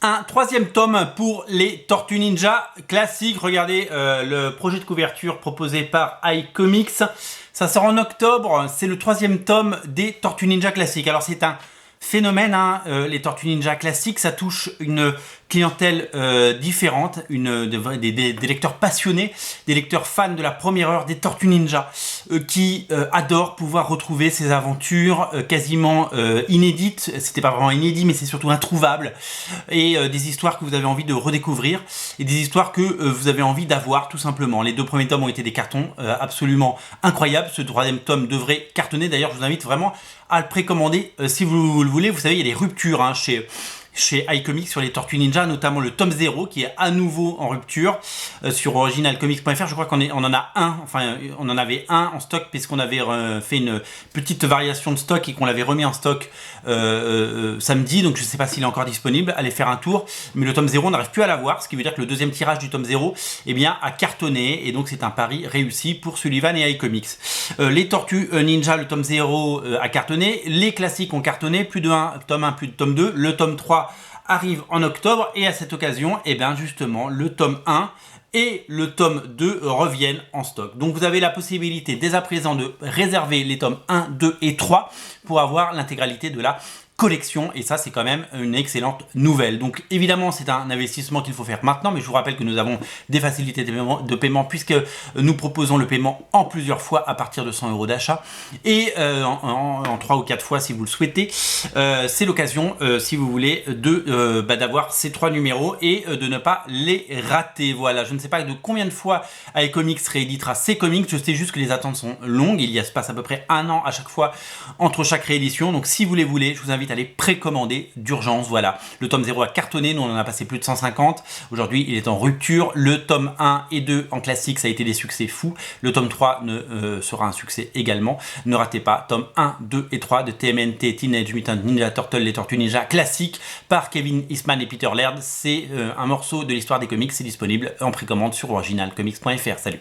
Un troisième tome pour les Tortues Ninja classiques. Regardez le projet de couverture proposé par iComics. Ça sort en octobre. C'est le troisième tome des Tortues Ninja classiques. Alors c'est un phénomène, les Tortues Ninja classiques, ça touche une clientèle différente, des lecteurs passionnés, des lecteurs fans de la première heure des Tortues Ninja, qui adorent pouvoir retrouver ces aventures quasiment inédites. C'était pas vraiment inédit, mais c'est surtout introuvable, et des histoires que vous avez envie de redécouvrir, et des histoires que vous avez envie d'avoir tout simplement. Les deux premiers tomes ont été des cartons absolument incroyables. Ce troisième tome devrait cartonner. D'ailleurs, je vous invite vraiment à le précommander si vous le voulez. Vous savez, il y a des ruptures chez iComics sur les Tortues Ninja, notamment le tome 0 qui est à nouveau en rupture sur originalcomics.fr. Je crois qu'on en a un, enfin on en avait un en stock puisqu'on avait fait une petite variation de stock et qu'on l'avait remis en stock samedi, donc je ne sais pas s'il est encore disponible. Allez faire un tour, mais le tome 0 on n'arrive plus à l'avoir, ce qui veut dire que le deuxième tirage du tome 0 a cartonné, et donc c'est un pari réussi pour Sullivan et iComics. Les Tortues Ninja, le tome 0 a cartonné, les classiques ont cartonné, plus de tome 1, plus de tome 2, le tome 3 arrive en octobre, et à cette occasion, justement, le tome 1 et le tome 2 reviennent en stock. Donc vous avez la possibilité dès à présent de réserver les tomes 1, 2 et 3 pour avoir l'intégralité de la collection, et ça c'est quand même une excellente nouvelle. Donc évidemment c'est un investissement qu'il faut faire maintenant, mais je vous rappelle que nous avons des facilités de paiement puisque nous proposons le paiement en plusieurs fois à partir de 100 € d'achat, et en 3 ou 4 fois si vous le souhaitez. C'est l'occasion, si vous voulez, d'avoir ces 3 numéros et de ne pas les rater. Voilà, je ne sais pas de combien de fois iComics rééditera ses comics, je sais juste que les attentes sont longues, il se passe à peu près un an à chaque fois entre chaque réédition, donc si vous les voulez, je vous invite à les précommander d'urgence. Voilà, le tome 0 a cartonné, nous on en a passé plus de 150, aujourd'hui il est en rupture. Le tome 1 et 2 en classique, ça a été des succès fous, le tome 3 sera un succès également. Ne ratez pas tome 1, 2 et 3 de TMNT, Teenage Mutant Ninja Turtles, les Tortues Ninja classiques par Kevin Eastman et Peter Laird. C'est un morceau de l'histoire des comics, c'est disponible en précommande sur originalcomics.fr. Salut.